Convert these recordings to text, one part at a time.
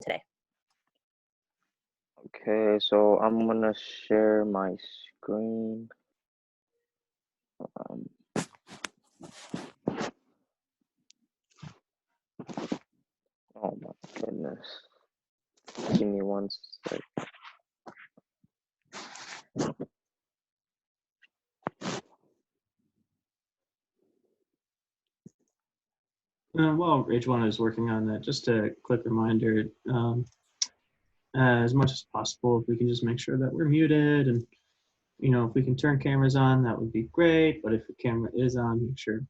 today. Okay, so I'm gonna share my screen. Um, oh my goodness. Give me one sec. While Rachel is working on that, just a quick reminder, as much as possible, if we can just make sure that we're muted and, if we can turn cameras on, that would be great. But if the camera is on, make sure,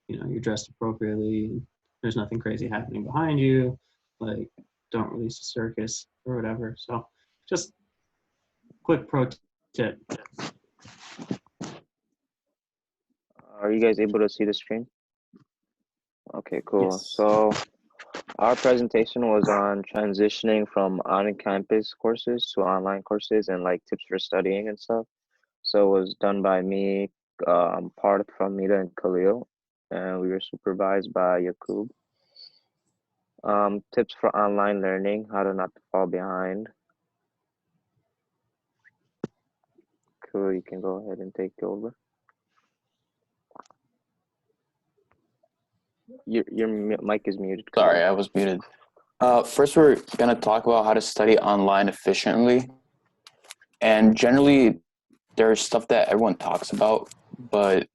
you're dressed appropriately and there's nothing crazy happening behind you, like don't release a circus or whatever. So just quick pro tip. Are you guys able to see the screen? Okay, cool. Yes. So our presentation was on transitioning from on-campus courses to online courses and like tips for studying and stuff. So it was done by me, Parth from Mita and Khalil, and we were supervised by Yakub. Tips for online learning, how to not fall behind. Cool, you can go ahead and take over. Your mic is muted. Sorry, I was muted. First, we're going to talk about how to study online efficiently. And generally, there's stuff that everyone talks about, but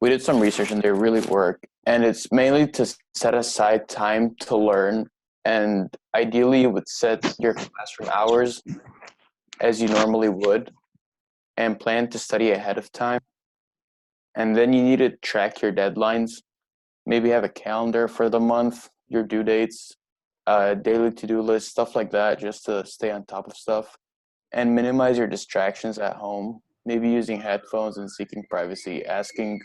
we did some research and they really work. And it's mainly to set aside time to learn. And ideally, you would set your classroom hours as you normally would and plan to study ahead of time. And then you need to track your deadlines. Maybe have a calendar for the month, your due dates, daily to-do list, stuff like that, just to stay on top of stuff. And minimize your distractions at home, maybe using headphones and seeking privacy, asking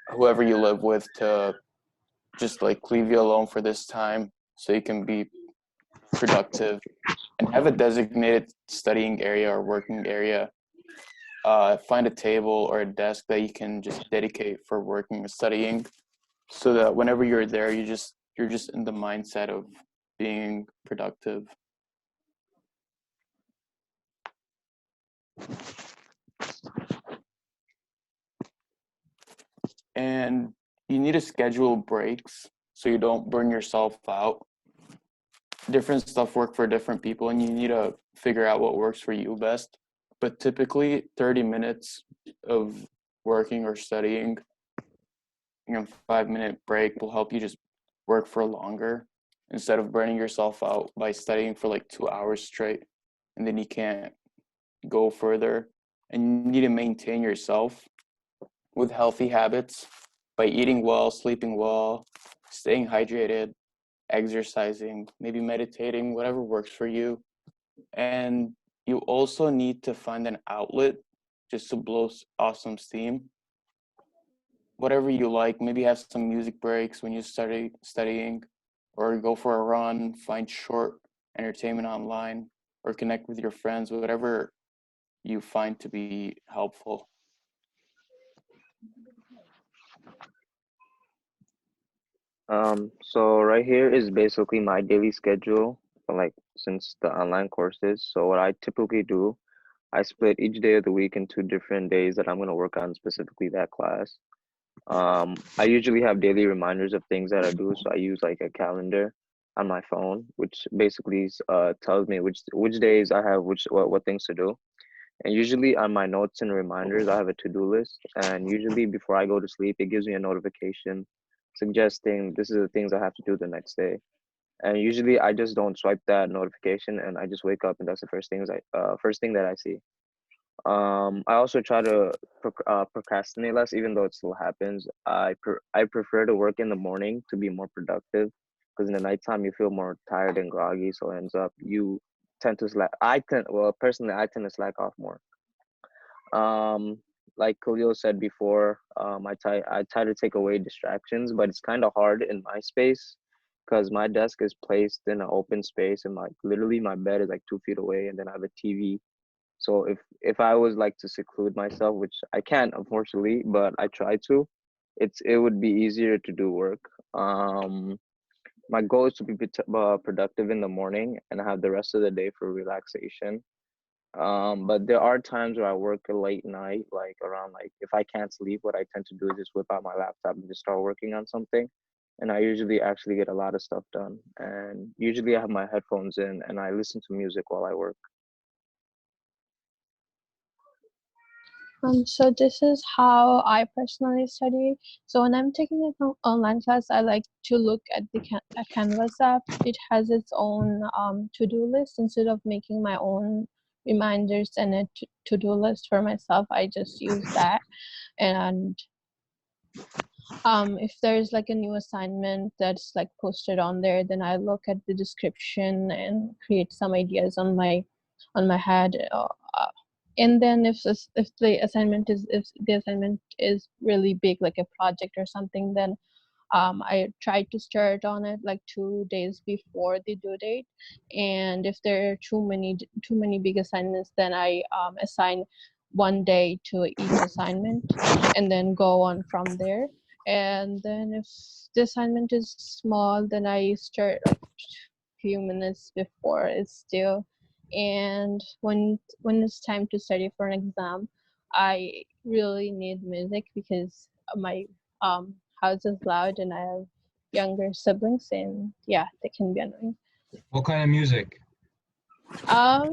whoever you live with to just like leave you alone for this time so you can be productive, and have a designated studying area or working area. Find a table or a desk that you can just dedicate for working or studying, so that whenever you're there, you're just in the mindset of being productive. And you need to schedule breaks so you don't burn yourself out. Different stuff work for different people, and you need to figure out what works for you best. But typically 30 minutes of working or studying, 5-minute break will help you just work for longer instead of burning yourself out by studying for like 2 hours straight, and then you can't go further. And you need to maintain yourself with healthy habits by eating well, sleeping well, staying hydrated, exercising, maybe meditating, whatever works for you. And you also need to find an outlet just to blow off some steam. Whatever you like, maybe have some music breaks when you studying, or go for a run, find short entertainment online, or connect with your friends, whatever you find to be helpful. So right here is basically my daily schedule for like since the online courses. So what I typically do, I split each day of the week into different days that I'm gonna work on specifically that class. I usually have daily reminders of things that I do, so I use like a calendar on my phone, which basically tells me which days I have what things to do. And usually on my notes and reminders, I have a to-do list. And usually before I go to sleep, it gives me a notification suggesting this is the things I have to do the next day. And usually I just don't swipe that notification and I just wake up and that's the first thing that I see. I also try to procrastinate less, even though it still happens. I prefer to work in the morning to be more productive, because in the nighttime you feel more tired and groggy, so it ends up you tend to slack. Personally, I tend to slack off more. Um, like Khalil said before, I try to take away distractions, but it's kind of hard in my space because my desk is placed in an open space and literally my bed is like 2 feet away, and then I have a TV. So if I was like to seclude myself, which I can't unfortunately, but I try to, it would be easier to do work. my goal is to be productive in the morning and have the rest of the day for relaxation. But there are times where I work a late night, like around like if I can't sleep, what I tend to do is just whip out my laptop and just start working on something. And I usually actually get a lot of stuff done. And usually I have my headphones in and I listen to music while I work. So this is how I personally study. So when I'm taking an online class, I like to look at the Canvas app. It has its own to-do list. Instead of making my own reminders and a to-do list for myself, I just use that. And if there's like a new assignment that's like posted on there, then I look at the description and create some ideas on my head. And then if the assignment is really big, like a project or something, then I try to start on it like 2 days before the due date. And if there are too many big assignments, then I assign 1 day to each assignment and then go on from there. And then if the assignment is small, then I start like few minutes before it's due. And when it's time to study for an exam, I really need music because my house is loud and I have younger siblings, and yeah, they can be annoying. What kind of music? Um,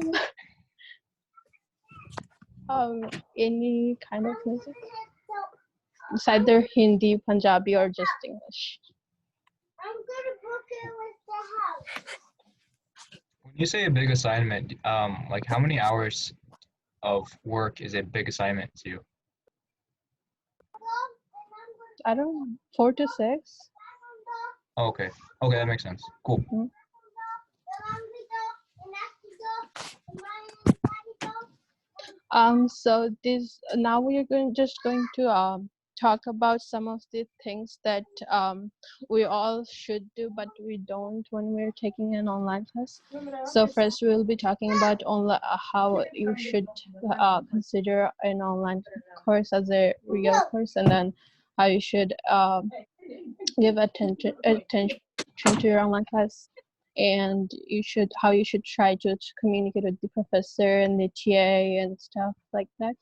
any kind of music. It's either Hindi, Punjabi, or just English. When you say a big assignment, like how many hours of work is a big assignment to you? I don't know, 4 to 6. Oh, okay. Okay, that makes sense. Cool. Mhm. So this now we are just going to talk about some of the things that we all should do, but we don't when we're taking an online class. So first we'll be talking about how you should consider an online course as a real course, and then how you should give attention to your online class, and how you should try to communicate with the professor and the TA and stuff like that.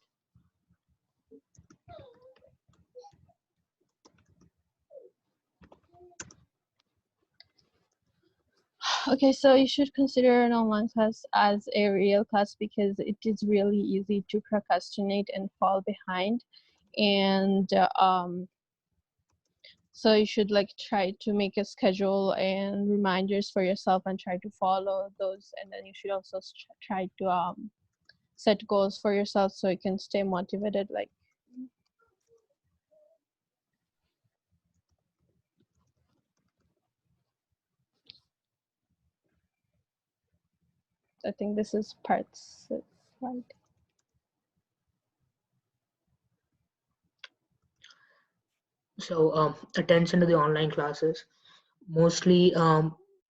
Okay, so you should consider an online class as a real class because it is really easy to procrastinate and fall behind. And so you should like try to make a schedule and reminders for yourself and try to follow those. And then you should also try to set goals for yourself so you can stay motivated. Like I think this is part 6 slide. So attention to the online classes. Mostly,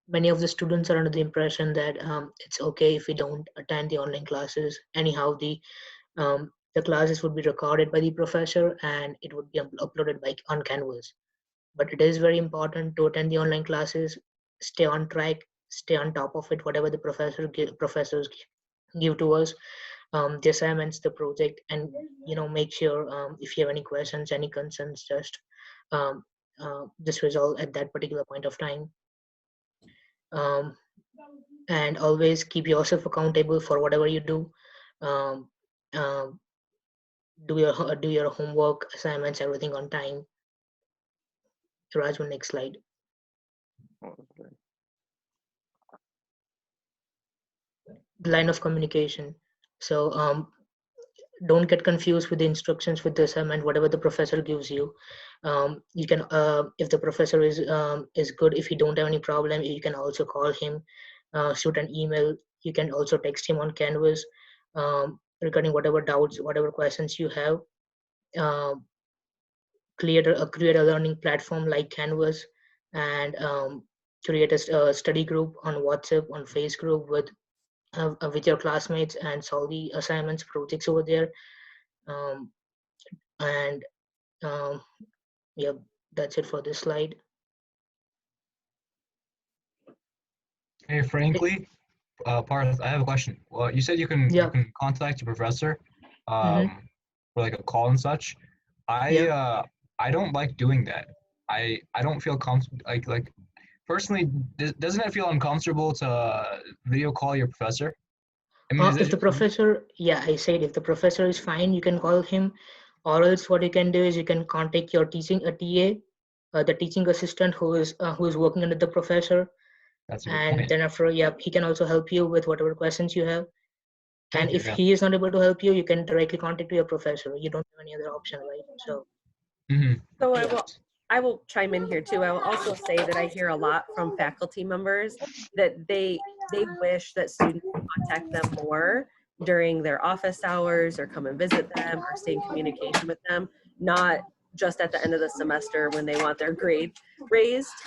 many of the students are under the impression that it's okay if we don't attend the online classes. Anyhow, the classes would be recorded by the professor and it would be uploaded on Canvas. But it is very important to attend the online classes, stay on track, stay on top of it, whatever the professors give to us, the assignments, the project, and make sure if you have any questions, any concerns, um, just resolve at that particular point of time. And always keep yourself accountable for whatever you do. Um, do your homework, assignments, everything on time. Rajman, next slide. The line of communication. So don't get confused with the instructions with the assignment. Whatever the professor gives you, you can if the professor is good, if you don't have any problem, you can also call him, shoot an email. You can also text him on Canvas regarding whatever doubts, whatever questions you have. Create a learning platform like Canvas, and create a study group on WhatsApp, on Facebook with your classmates, and solve the assignments, projects over there. And yeah, that's it for this slide. Hey, frankly, Parth, I have a question. Well, you said you can Yeah. contact your professor, Mm-hmm. for like a call and such. I Yeah. uh I don't like doing that. I don't feel comfortable like personally. Doesn't it feel uncomfortable to video call your professor? I mean, is it If the just me? professor, yeah, I said if the professor is fine, you can call him, or else what you can do is you can contact your teaching a TA, the teaching assistant who is working under the professor, That's a good and point. then after, yeah, he can also help you with whatever questions you have. And Thank you. if Yeah. he is not able to help you, you can directly contact your professor. You don't have any other option, right? So Hmm. So yeah. I will chime in here too. I will also say that I hear a lot from faculty members that they wish that students contact them more during their office hours or come and visit them or stay in communication with them, not just at the end of the semester when they want their grade raised.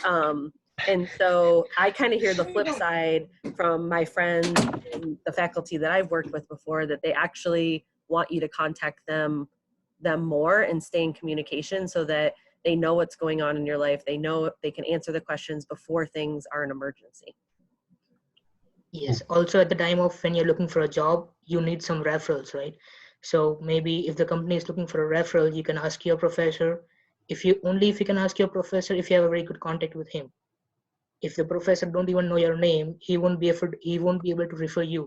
And so I kind of hear the flip side from my friends and the faculty that I've worked with before, that they actually want you to contact them more and stay in communication so that they know what's going on in your life. They know they can answer the questions before things are an emergency. Yes. Also, at the time of when you're looking for a job, you need some referrals, right? So maybe if the company is looking for a referral, you can ask your professor. If you can ask your professor if you have a very good contact with him. If the professor don't even know your name, he won't be able to refer you,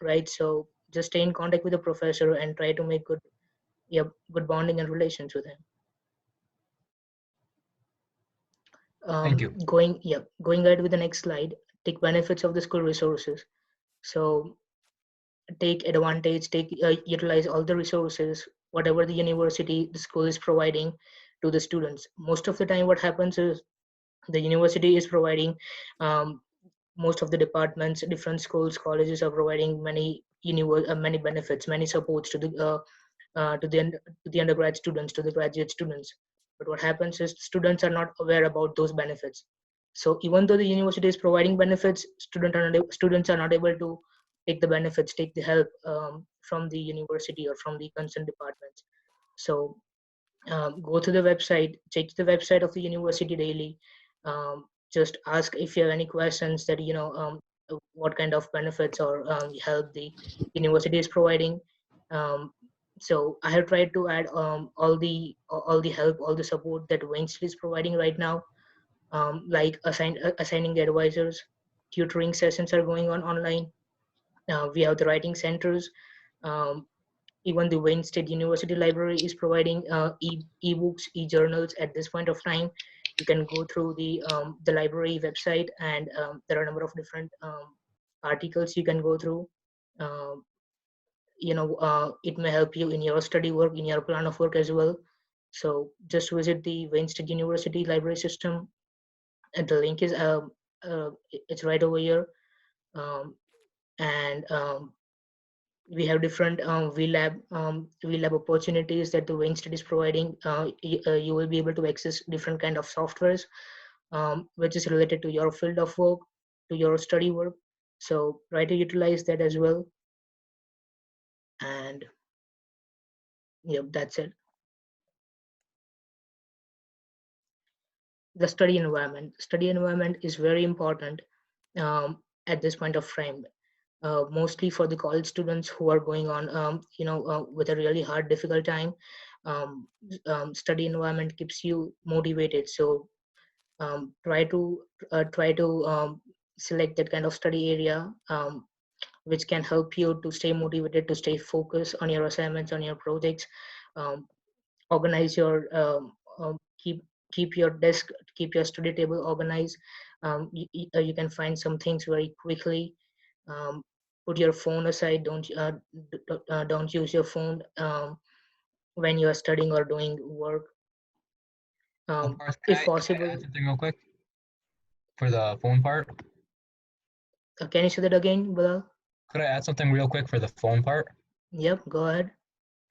right? So just stay in contact with the professor and try to make good bonding and relations with him. Thank you. Going ahead with the next slide. Take benefits of the school resources. So utilize all the resources, whatever the school is providing to the students. Most of the time what happens is the university is providing, um, most of the departments, different schools, colleges are providing many benefits, many supports to the undergrad students, to the graduate students. But what happens is students are not aware about those benefits. So even though the university is providing benefits, students are not able to take the benefits, take the help from the university or from the concerned departments. So go to the website, check the website of the university daily. Just ask if you have any questions that what kind of benefits or help the university is providing. Um, so I have tried to add all the help, all the support that Wayne State is providing right now, like assigning the advisors, tutoring sessions are going on online. We have the writing centers. Um, Even the Wayne State University Library is providing e-books, e-journals at this point of time. You can go through the library website, and there are a number of different articles you can go through. Um, it may help you in your study work, in your plan of work as well. So just visit the Wayne State University library system, and the link is it's right over here. Um, and We have different VLab opportunities that the Wayne State is providing. You will be able to access different kind of softwares, which is related to your field of work, to your study work. So try to utilize that as well. And yep, that's it. The study environment. Study environment is very important at this point of time. Mostly for the college students who are going on, with a really hard, difficult time. Study environment keeps you motivated. So try to select that kind of study area, which can help you to stay motivated, to stay focused on your assignments, on your projects. Um, Organize your keep your desk, keep your study table organized. You can find some things very quickly. um, Put your phone aside. Don't use your phone when you are studying or doing work, Parth, if can I add possible. something real quick for the phone part? Can you say that again, Bilal? Could I add something real quick for the phone part? Yep, go ahead.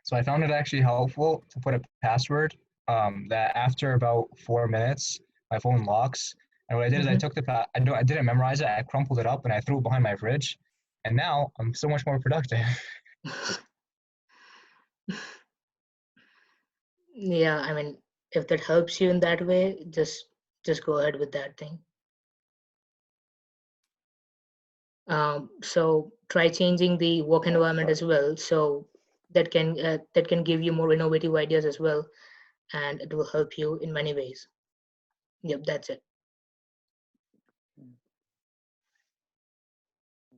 So I found it actually helpful to put a password that after about 4 minutes, my phone locks. And what I did is I Mhm. took I didn't memorize it. I crumpled it up and I threw it behind my fridge. And now I'm so much more productive. Yeah, I mean, if that helps you in that way, just go ahead with that thing. So try changing the work environment as well. So that can give you more innovative ideas as well, and it will help you in many ways. Yep, that's it.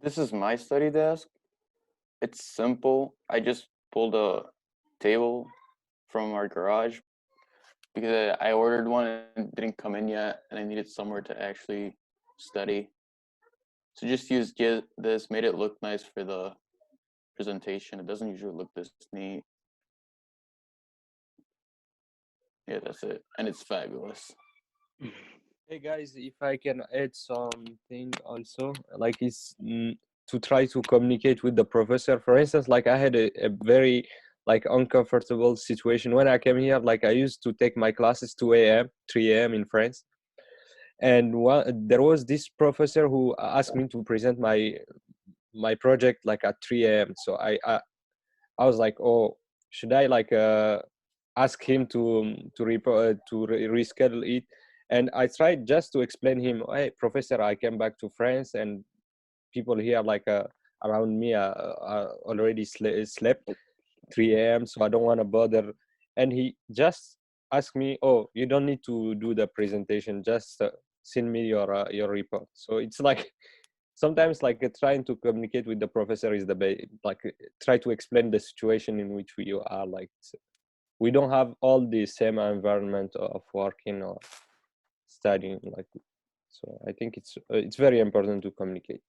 This is my study desk. It's simple. I just pulled a table from our garage because I ordered one and it didn't come in yet, and I needed somewhere to actually study. So just used this, made it look nice for the presentation. It doesn't usually look this neat. Yeah, that's it, and it's fabulous. Hey guys, if I can add something also, like it's to try to communicate with the professor. For instance, like I had a very like uncomfortable situation when I came here. Like I used to take my classes 2 a.m., 3 a.m. in France, and there was this professor who asked me to present my project like at 3 a.m. So I was like, oh, should I like ask him to reschedule it? And I tried just to explain him, hey, professor, I came back to France and people here like around me already slept 3 a.m. So I don't want to bother. And he just asked me, oh, you don't need to do the presentation. Just send me your report. So it's like sometimes like trying to communicate with the professor is like try to explain the situation in which you are like we don't have all the same environment of working or studying like, so I think it's very important to communicate.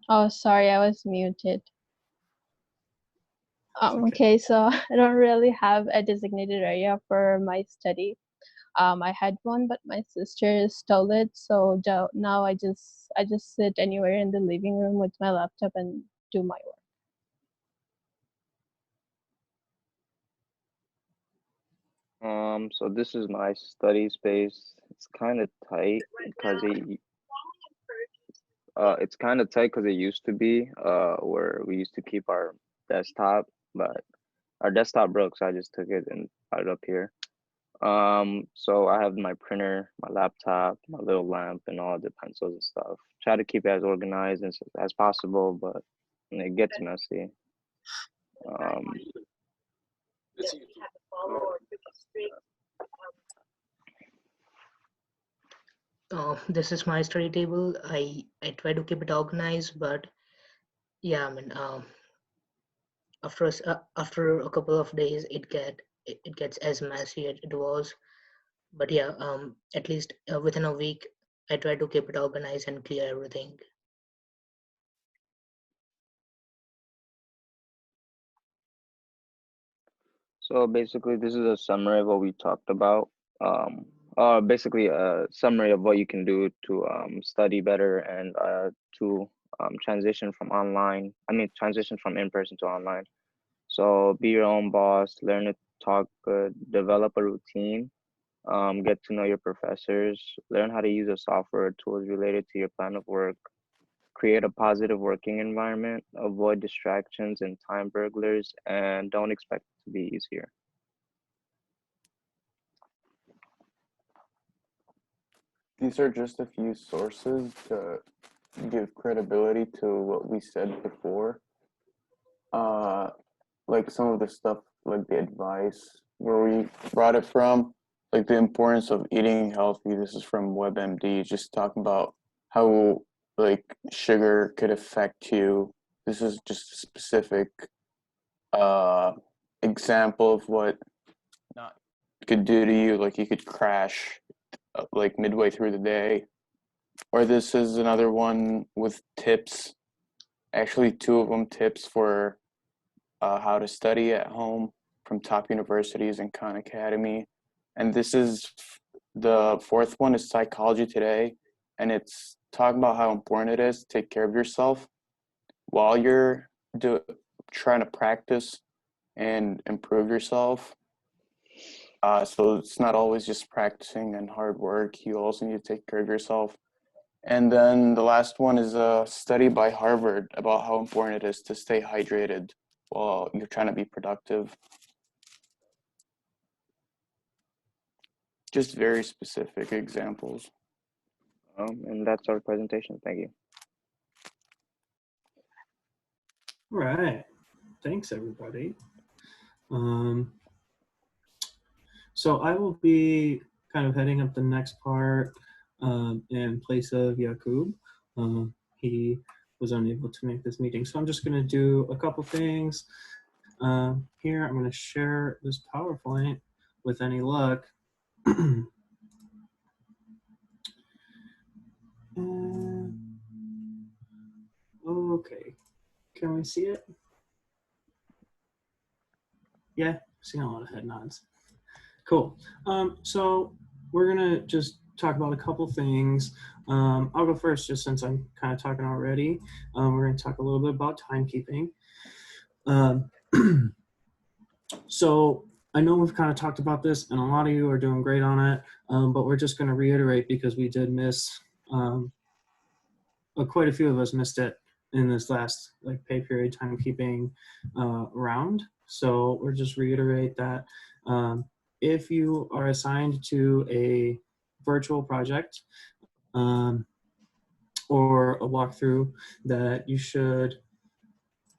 Oh, sorry, I was muted. Okay, so I don't really have a designated area for my study. I had one, but my sister stole it. So now I just sit anywhere in the living room with my laptop and do my work. So this is my study space. It's kind of tight because it's kind of tight because it used to be where we used to keep our desktop, but our desktop broke, so I just took it and put it up here. So I have my printer, my laptop, my little lamp, and all the pencils and stuff. Try to keep it as organized as possible, but it gets messy. Um, This is my study table. I try to keep it organized, but yeah, I mean, after a couple of days, it gets as messy as it was. But yeah, at least within a week, I try to keep it organized and clear everything. so basically, this is a summary of what we talked about. Basically a summary of what you can do to study better and to transition from transition from in-person to online. So be your own boss, learn to talk good, develop a routine, get to know your professors, learn how to use the software tools related to your plan of work, create a positive working environment, avoid distractions and time burglars, and don't expect it to be easier. These are just a few sources to give credibility to what we said before. Like some of the stuff, like the advice where we brought it from, like the importance of eating healthy. This is from WebMD, just talking about how like sugar could affect you. This is just a specific example of what not could do to you. Like you could crash like midway through the day. Or this is another one with tips. Actually, two of them tips for how to study at home from top universities and Khan Academy. And this is the fourth one is Psychology Today. And it's talking about how important it is to take care of yourself while you're trying to practice and improve yourself. So it's not always just practicing and hard work. You also need to take care of yourself. And then the last one is a study by Harvard about how important it is to stay hydrated while you're trying to be productive. Just very specific examples. And that's our presentation. Thank you. All right. Thanks, everybody. So I will be kind of heading up the next part in place of Yakub. He was unable to make this meeting. So I'm just going to do a couple things. Here, I'm going to share this PowerPoint with any luck. Okay, can we see it? Yeah, seeing a lot of head nods. Cool. So we're gonna just talk about a couple things. I'll go first, just since I'm kind of talking already. We're gonna talk a little bit about timekeeping. So I know we've kind of talked about this, and a lot of you are doing great on it, but we're just gonna reiterate because we did miss, quite a few of us missed it in this last pay period timekeeping round. So we'll just reiterate that if you are assigned to a virtual project or a walkthrough, that you should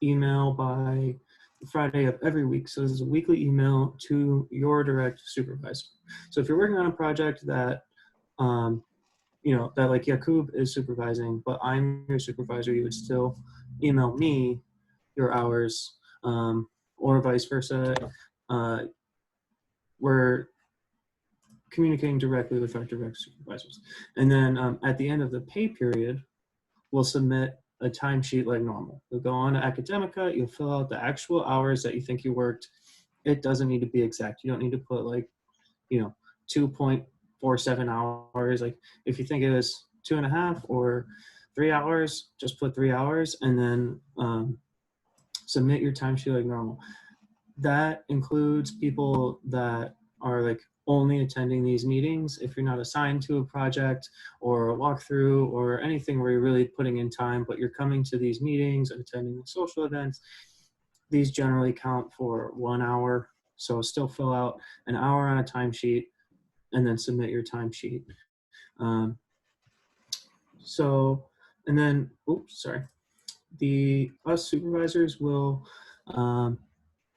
email by Friday of every week. So this is a weekly email to your direct supervisor. So if you're working on a project that that like Yakub is supervising, but I'm your supervisor, you would still email me your hours, or vice versa. We're communicating directly with our direct supervisors. And then at the end of the pay period, we'll submit a timesheet like normal. You'll go on to Academica, you'll fill out the actual hours that you think you worked. It doesn't need to be exact. You don't need to put 2.47 hours. Like if you think it was 2.5 or 3 hours, just put 3 hours and then submit your timesheet like normal. That includes people that are only attending these meetings. If you're not assigned to a project or a walkthrough or anything where you're really putting in time, but you're coming to these meetings and attending the social events, these generally count for 1 hour. So still fill out an hour on a timesheet and then submit your timesheet. And then, us supervisors will,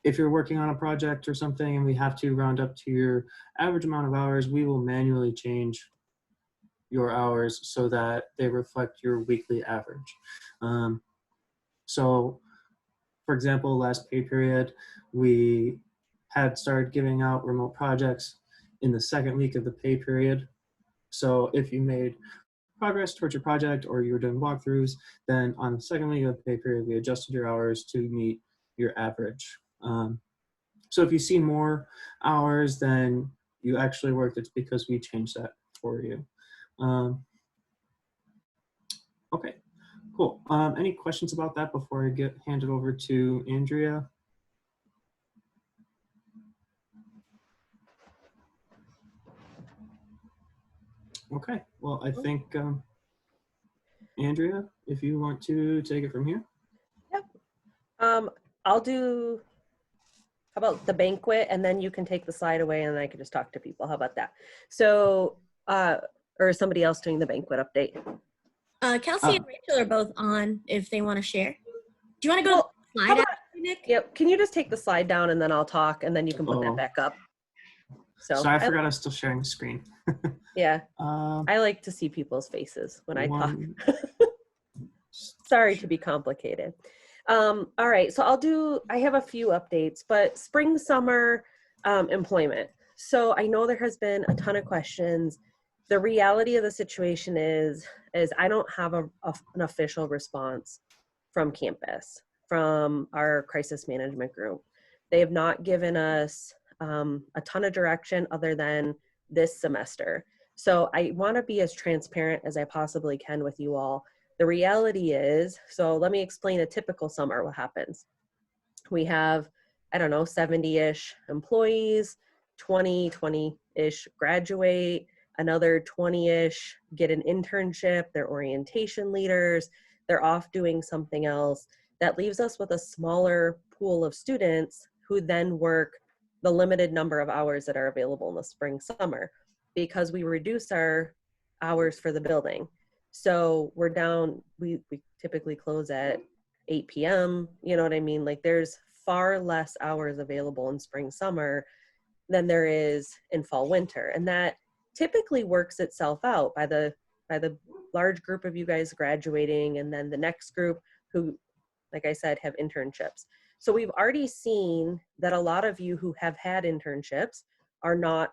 if you're working on a project or something and we have to round up to your average amount of hours, we will manually change your hours so that they reflect your weekly average. So for example, last pay period, we had started giving out remote projects in the second week of the pay period. So if you made progress towards your project or you were doing walkthroughs, then on the second week of the pay period, we adjusted your hours to meet your average. So if you see more hours than you actually worked, it's because we changed that for you. Okay, cool. Any questions about that before I hand it over to Andrea? Okay, well, I think, Andrea, if you want to take it from here. Yep. I'll do, how about the banquet, and then you can take the slide away and then I can just talk to people. How about that? So, or somebody else doing the banquet update? Kelsey and Rachel are both on if they want to share. Do you want to go to the slide after, Nick? Yep. Can you just take the slide down and then I'll talk and then you can put that back up? So Sorry, I forgot I was still sharing the screen. Yeah. I like to see people's faces when I talk. Sorry to be complicated. All right, so I have a few updates, but spring, summer employment. So I know there has been a ton of questions. The reality of the situation is I don't have an official response from campus, from our crisis management group. They have not given us a ton of direction other than this semester. So I want to be as transparent as I possibly can with you all. The reality is, so let me explain a typical summer, what happens. We have, I don't know, 70-ish employees, 20-ish graduate, another 20-ish get an internship, they're orientation leaders, they're off doing something else. That leaves us with a smaller pool of students who then work the limited number of hours that are available in the spring, summer, because we reduce our hours for the building. So we're down, we typically close at 8 p.m. You know what I mean? Like there's far less hours available in spring, summer than there is in fall, winter. And that typically works itself out by the large group of you guys graduating, and then the next group who, like I said, have internships. So we've already seen that a lot of you who have had internships are not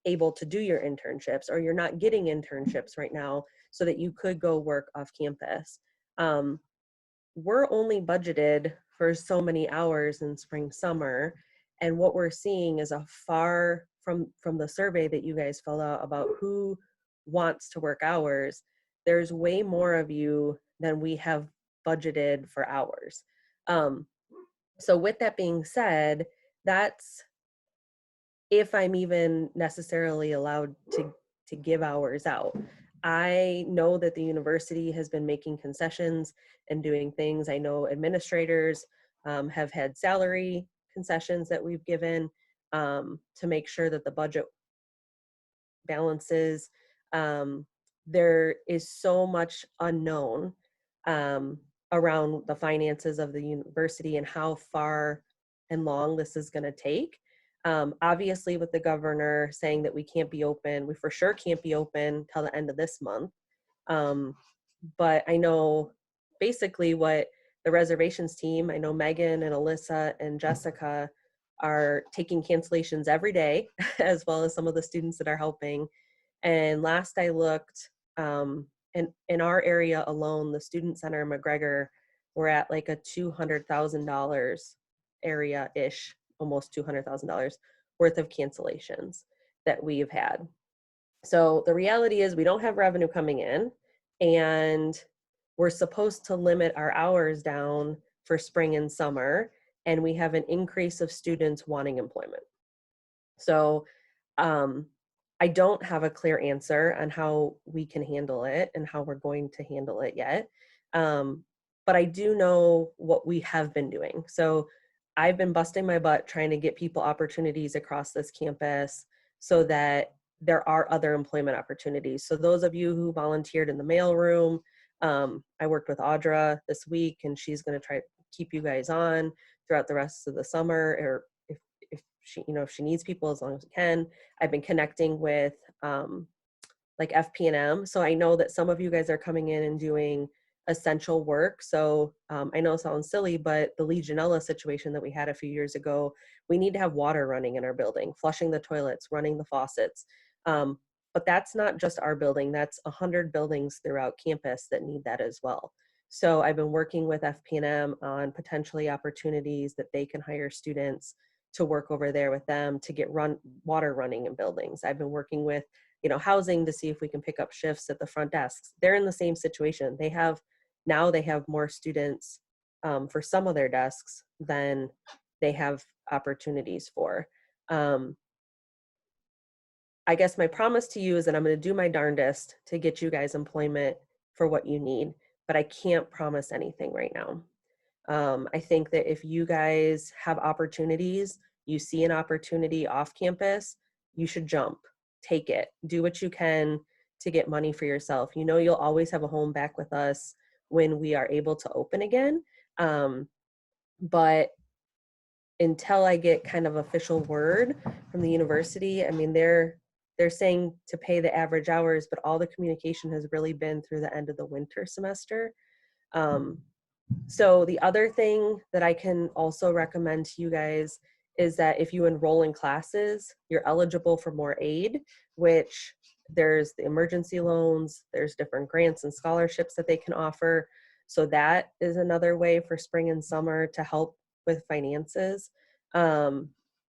able to do your internships, or you're not getting internships right now so that you could go work off campus. We're only budgeted for so many hours in spring, summer. And what we're seeing is a far from the survey that you guys filled out about who wants to work hours, there's way more of you than we have budgeted for hours. So with that being said, that's if I'm even necessarily allowed to give hours out. I know that the university has been making concessions and doing things. I know administrators have had salary concessions that we've given to make sure that the budget balances. There is so much unknown around the finances of the university and how far and long this is going to take. Obviously, with the governor saying that we can't be open, we for sure can't be open till the end of this month. But I know basically what the reservations team, I know Megan and Alyssa and Jessica are taking cancellations every day, as well as some of the students that are helping. And last I looked, in our area alone, the Student Center in McGregor, we're at like a $200,000 area-ish, almost $200,000 worth of cancellations that we've had. So the reality is we don't have revenue coming in, and we're supposed to limit our hours down for spring and summer, and we have an increase of students wanting employment. So I don't have a clear answer on how we can handle it and how we're going to handle it yet. But I do know what we have been doing. So I've been busting my butt trying to get people opportunities across this campus so that there are other employment opportunities. So those of you who volunteered in the mailroom, I worked with Audra this week, and she's going to try to keep you guys on throughout the rest of the summer, or if she, you know, if she needs people, as long as we can. I've been connecting with like FP&M. So I know that some of you guys are coming in and doing essential work. So I know it sounds silly, but the Legionella situation that we had a few years ago, we need to have water running in our building, flushing the toilets, running the faucets. But that's not just our building, that's 100 buildings throughout campus that need that as well. So I've been working with FP&M on potentially opportunities that they can hire students to work over there with them to get water running in buildings. I've been working with, you know, housing to see if we can pick up shifts at the front desks. They're in the same situation. They have more students for some of their desks than they have opportunities for. I guess my promise to you is that I'm going to do my darndest to get you guys employment for what you need, but I can't promise anything right now. I think that if you guys have opportunities, you see an opportunity off campus, you should jump, take it, do what you can to get money for yourself. You know, you'll always have a home back with us when we are able to open again. But until I get kind of official word from the university, I mean, they're saying to pay the average hours, but all the communication has really been through the end of the winter semester. So the other thing that I can also recommend to you guys is that if you enroll in classes, you're eligible for more aid, which there's the emergency loans, there's different grants and scholarships that they can offer. So that is another way for spring and summer to help with finances. And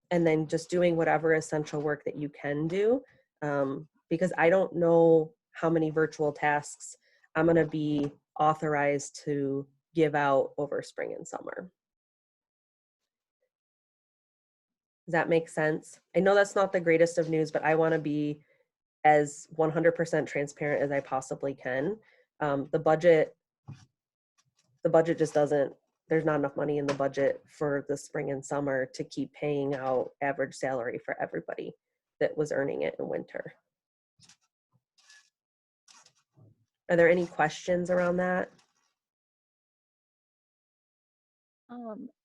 then just doing whatever essential work that you can do, because I don't know how many virtual tasks I'm going to be authorized to give out over spring and summer. Does that make sense? I know that's not the greatest of news, but I want to be as 100% transparent as I possibly can. The budget just doesn't, there's not enough money in the budget for the spring and summer to keep paying out average salary for everybody that was earning it in winter. Are there any questions around that?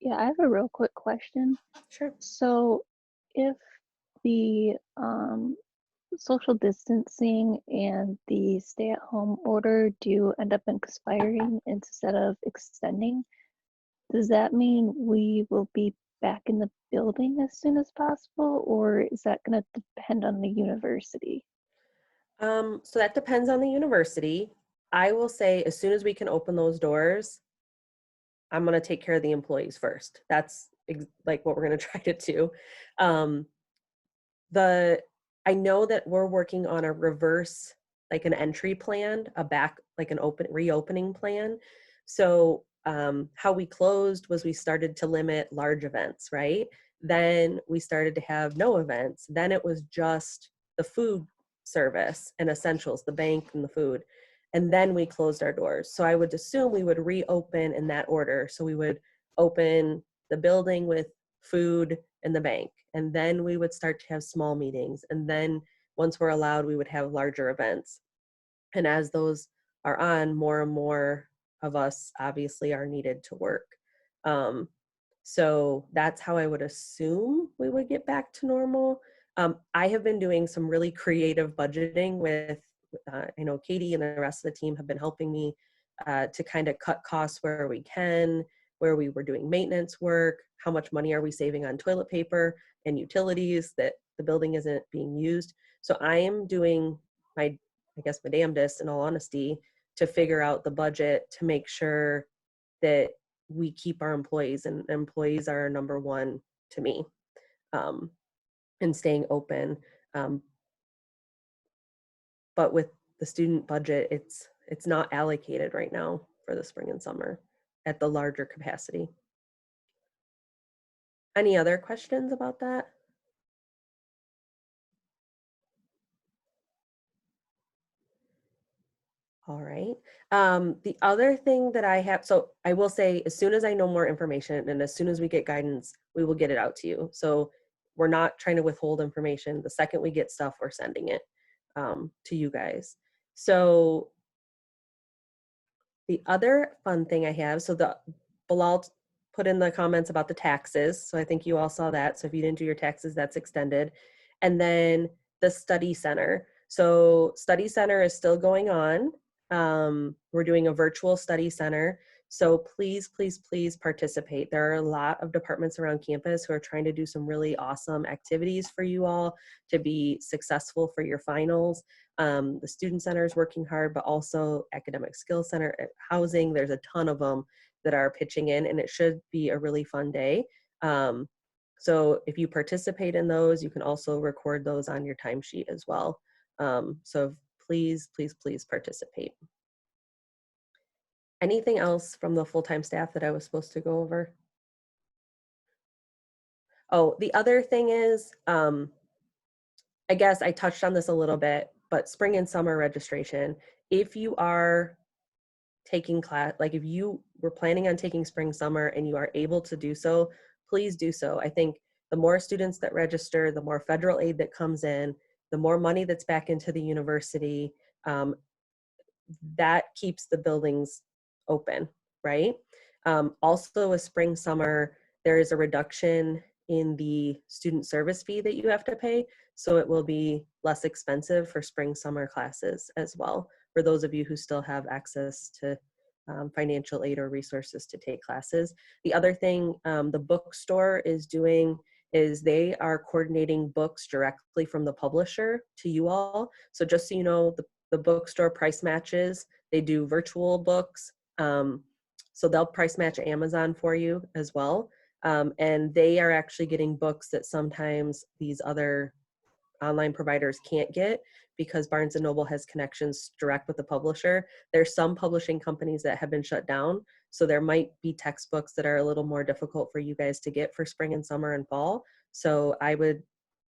Yeah, I have a real quick question. Sure. So if the social distancing and the stay-at-home order do end up expiring instead of extending, does that mean we will be back in the building as soon as possible, or is that going to depend on the university? So that depends on the university. I will say as soon as we can open those doors, I'm going to take care of the employees first. That's like what we're going to try to do. I know that we're working on a reverse, like an entry plan, like an reopening plan. So how we closed was we started to limit large events, right? Then we started to have no events. Then it was just the food service and essentials, the bank and the food. And then we closed our doors. So I would assume we would reopen in that order. So we would open the building with food and the bank. And then we would start to have small meetings. And then once we're allowed, we would have larger events. And as those are on, more and more of us obviously are needed to work. So that's how I would assume we would get back to normal. I have been doing some really creative budgeting with, I know Katie and the rest of the team have been helping me to kind of cut costs where we can, where we were doing maintenance work, how much money are we saving on toilet paper and utilities that the building isn't being used. So I am doing my damnedest, in all honesty, to figure out the budget to make sure that we keep our employees, and employees are number one to me, and staying open. But with the student budget, it's not allocated right now for the spring and summer at the larger capacity. Any other questions about that? All right. The other thing that I have, so I will say, as soon as I know more information and as soon as we get guidance, we will get it out to you. So we're not trying to withhold information. The second we get stuff, we're sending it to you guys. So the other fun thing I have, so Bilal put in the comments about the taxes. So I think you all saw that. So if you didn't do your taxes, that's extended. And then the study center. So study center is still going on. We're doing a virtual study center. So please, please, please participate. There are a lot of departments around campus who are trying to do some really awesome activities for you all to be successful for your finals. The Student Center is working hard, but also Academic Skills Center, housing, there's a ton of them that are pitching in, and it should be a really fun day. So if you participate in those, you can also record those on your timesheet as well. So please, please, please participate. Anything else from the full-time staff that I was supposed to go over? Oh, the other thing is, I guess I touched on this a little bit, but spring and summer registration, if you are taking class, like if you were planning on taking spring, summer, and you are able to do so, please do so. I think the more students that register, the more federal aid that comes in, the more money that's back into the university, that keeps the buildings open, right? Also with spring, summer, there is a reduction in the student service fee that you have to pay. So it will be less expensive for spring, summer classes as well, for those of you who still have access to financial aid or resources to take classes. The other thing the bookstore is doing is they are coordinating books directly from the publisher to you all. So just so you know, the bookstore price matches, they do virtual books. So they'll price match Amazon for you as well. And they are actually getting books that sometimes these other online providers can't get. because Barnes & Noble has connections direct with the publisher. There's some publishing companies that have been shut down, so there might be textbooks that are a little more difficult for you guys to get for spring and summer and fall. So I would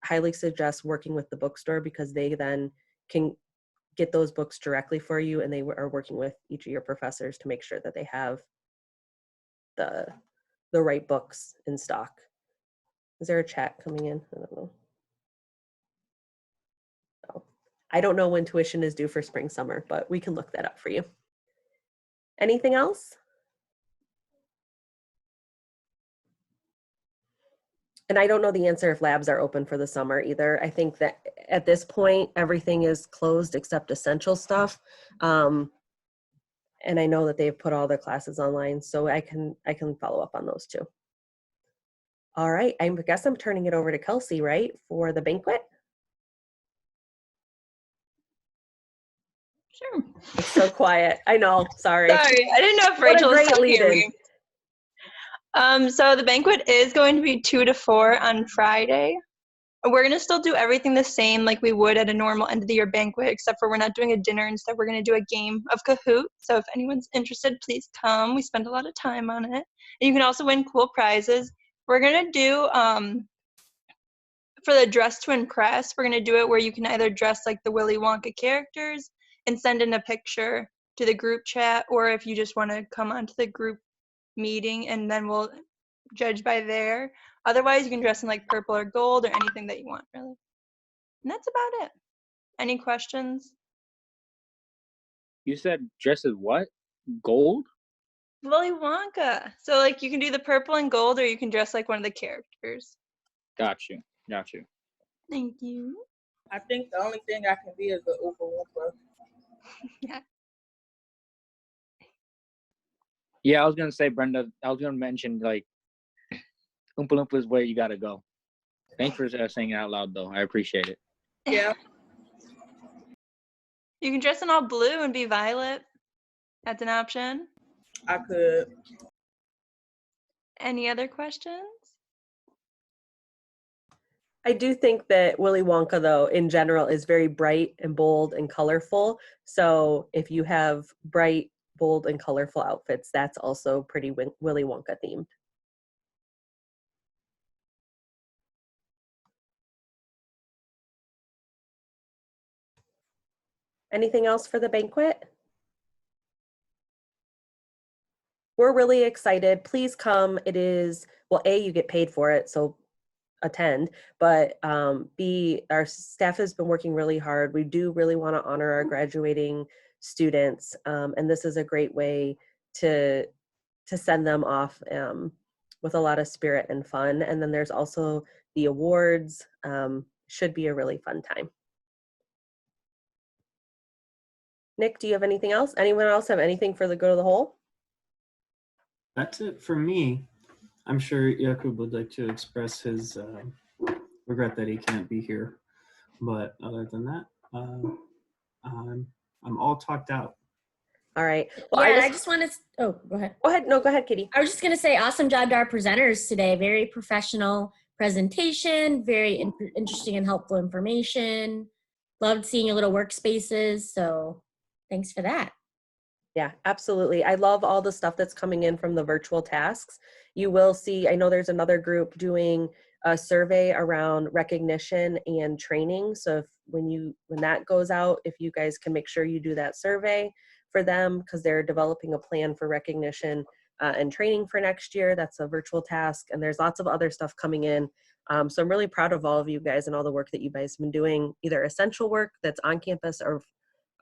highly suggest working with the bookstore, because they then can get those books directly for you, and they are working with each of your professors to make sure that they have the right books in stock. Is there a chat coming in? I don't know. Oh, I don't know when tuition is due for spring, summer, but we can look that up for you. Anything else? And I don't know the answer if labs are open for the summer either. I think that at this point, everything is closed except essential stuff. And I know that they've put all their classes online, so I can follow up on those too. All right, I guess I'm turning it over to Kelsey, right, for the banquet? Sure. It's so quiet. I know, sorry. Sorry, I didn't know if What a Rachel was great still hearing lead-in. me. So the banquet is going to be 2 to 4 on Friday. We're going to still do everything the same like we would at a normal end of the year banquet, except for we're not doing a dinner. Instead, we're going to do a game of Kahoot. So if anyone's interested, please come. We spend a lot of time on it. And you can also win cool prizes. We're going to do, for the Dress to Impress, we're going to do it where you can either dress like the Willy Wonka characters and send in a picture to the group chat, or if you just want to come onto the group meeting and then we'll judge by there. Otherwise, you can dress in like purple or gold or anything that you want, really. And that's about it. Any questions? You said dress as what? Gold? Willy Wonka. So like you can do the purple and gold, or you can dress like one of the characters. Got you. Got you. Thank you. I think the only thing I can be is the Oompa Loompa. Yeah. Yeah, I was gonna say, Brenda. I was gonna mention like Oompa Loompa is where you gotta go. Thanks for saying it out loud, though. I appreciate it. Yeah. You can dress in all blue and be Violet. That's an option. I could. Any other questions? I do think that Willy Wonka, though, in general, is very bright and bold and colorful. So if you have bright, bold, and colorful outfits, that's also pretty Willy Wonka themed. Anything else for the banquet? We're really excited. Please come. It is, well, A, you get paid for it, so attend, but B, our staff has been working really hard. We do really want to honor our graduating students, and this is a great way to send them off with a lot of spirit and fun. And then there's also the awards. Should be a really fun time. Nick, do you have anything else? Anyone else have anything for the good of the whole? That's it for me. I'm sure Jakub would like to express his regret that he can't be here. But other than that, I'm all talked out. All right. Well, Yeah, I just want to, oh, go ahead. Go ahead. No, go ahead, Kitty. I was just going to say, awesome job to our presenters today. Very professional presentation, very interesting and helpful information. Loved seeing your little workspaces. So thanks for that. Yeah, absolutely. I love all the stuff that's coming in from the virtual tasks. You will see, I know there's another group doing a survey around recognition and training. So if when that goes out, if you guys can make sure you do that survey for them, because they're developing a plan for recognition and training for next year. That's a virtual task. And there's lots of other stuff coming in. So I'm really proud of all of you guys and all the work that you guys have been doing, either essential work that's on campus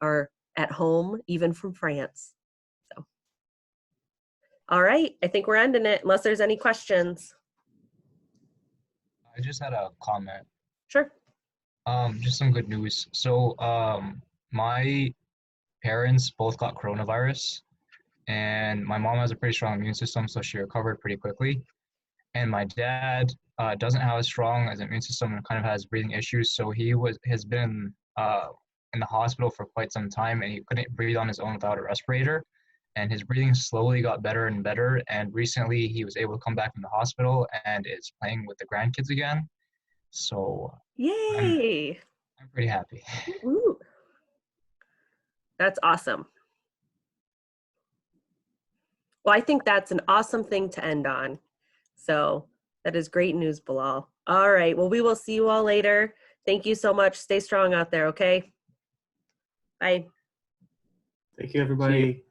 or at home, even from France. So, all right, I think we're ending it unless there's any questions. I just had a comment. Sure. Just some good news. So my parents both got coronavirus, and my mom has a pretty strong immune system, so she recovered pretty quickly. And my dad doesn't have as strong as an immune system and kind of has breathing issues, so he has been in the hospital for quite some time, and he couldn't breathe on his own without a respirator. And his breathing slowly got better and better. And recently he was able to come back from the hospital and is playing with the grandkids again. So yay! I'm pretty happy. Ooh. That's awesome. Well, I think that's an awesome thing to end on. So that is great news, Bilal. All right. Well, we will see you all later. Thank you so much. Stay strong out there, okay? Bye. Thank you, everybody.